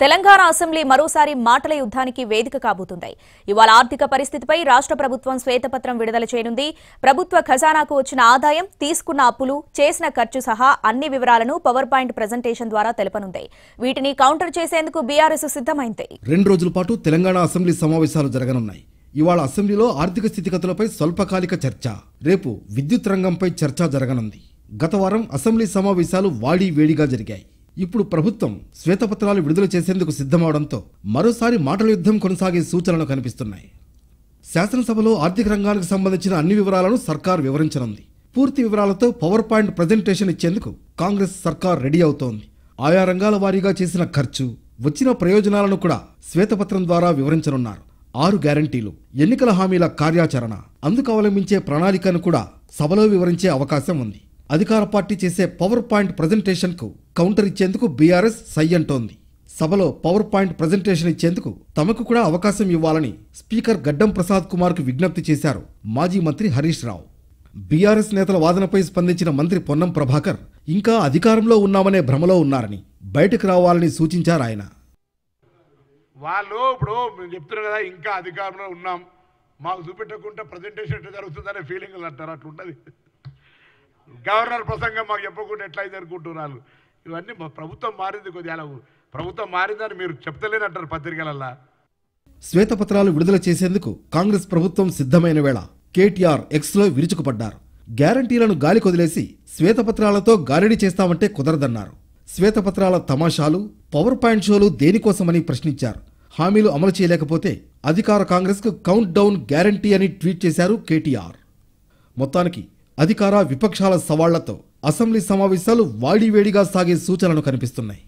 Telangana assembly మరోసారి మాటల యుద్ధానికి వేదిక కాబోతుంది. ఇవాళ ఆర్థిక పరిస్థితిపై రాష్ట్ర ప్రభుత్వం శ్వేతపత్రం విడుదల చేయనుంది. ప్రభుత్వ ఖజానాకు వచ్చిన ఆదాయం, తీసుకున్న అప్పులు, చేసిన ఖర్చు సహా అన్ని వివరాలను పవర్ పాయింట్ ప్రెజెంటేషన్ ద్వారా తెలపనుంది. వీటిని కౌంటర్ చేసేందుకు బీఆర్ఎస్ సిద్ధమైంది. 2 రోజుల పాటు తెలంగాణ అసెంబ్లీ సమావేశాలు జరగనున్నాయి. ఇవాళ అసెంబ్లీలో ఆర్థిక స్థితిగతులపై స్వల్పకాలిక చర్చ, రేపు విద్యుత్ రంగంపై చర్చ జరగనుంది. గత వారం అసెంబ్లీ సమావేశాలు వాడి వేడిగా జరిగాయి. ఇప్పుడు ప్రభుత్వం శ్వేతపత్రాలు విడుదల చేసేందుకు సిద్ధమవడంతో మరోసారి మాటల యుద్ధం కొనసాగే సూచనలు కనిపిస్తున్నాయి. శాసనసభలో ఆర్థిక రంగానికి సంబంధించిన అన్ని వివరాలను సర్కార్ వివరించనుంది. పూర్తి వివరాలతో పవర్ పాయింట్ ప్రెజెంటేషన్ ఇచ్చేందుకు కాంగ్రెస్ సర్కార్ రెడీ అవుతోంది. ఆయా రంగాల వారీగా చేసిన ఖర్చు, వచ్చిన ప్రయోజనాలను కూడా శ్వేతపత్రం ద్వారా వివరించనున్నారు. 6 గ్యారంటీలు, ఎన్నికల హామీల కార్యాచరణ, అందుకు అవలంబించే ప్రణాళికను కూడా సభలో వివరించే అవకాశం ఉంది. అధికార పార్టీ చేసే పవర్ పాయింట్ ప్రెజెంటేషన్ కు కౌంటర్ ఇచ్చేందుకు బీఆర్ఎస్ సై అంటోంది. సభలో పవర్ పాయింట్ ప్రెజెంటేషన్ ఇచ్చేందుకు తమకు కూడా అవకాశం ఇవ్వాలని స్పీకర్ గడ్డం ప్రసాద్ కుమార్ కు విజ్ఞప్తి చేశారు మాజీ మంత్రి హరీష్ రావు. బీఆర్ఎస్ నేతల వాదనపై స్పందించిన మంత్రి పొన్నం ప్రభాకర్ ఇంకా అధికారంలో ఉన్నామనే భ్రమలో ఉన్నారని, బయటకు రావాలని సూచించారు ఆయన. వాళ్ళు ఇప్పుడు మేము చెప్తున్నారు కదా, ఇంకా అధికారంలో ఉన్నాం, మాకు చూపెట్టకుండా ప్రజెంటేషన్ ఎట్లా జరుగుతుందనే ఫీలింగ్ అంటారు. అట్లుంటుంది. గవర్నర్ ప్రసంగం మాకు చెప్పకుండా ఎట్లా జరుగుతుంటున్నారు. ఇవన్నీ ప్రభుత్వం మారింది, కొద్దిగా ప్రభుత్వం మారిందని మీరు చెప్తలేనంటారు పత్రికలల్లా. శ్వేతపత్రాలు విడుదల చేసేందుకు కాంగ్రెస్ ప్రభుత్వం సిద్ధమైన వేళ కేటీఆర్ ఎక్స్లో విరుచుకుపడ్డారు. గ్యారంటీలను గాలి కొదిలేసి శ్వేతపత్రాలతో గారడీ చేస్తామంటే కుదరదన్నారు. శ్వేతపత్రాల తమాషాలు, పవర్ పాయింట్ షోలు దేనికోసమని ప్రశ్నించారు. హామీలు అమలు చేయలేకపోతే అధికార కాంగ్రెస్ కు కౌంట్ డౌన్ గ్యారంటీ అని ట్వీట్ చేశారు కేటీఆర్. మొత్తానికి అధికార విపక్షాల సవాళ్లతో అసెంబ్లీ సమావేశాలు వాడివేడిగా సాగే సూచనలు కనిపిస్తున్నాయి.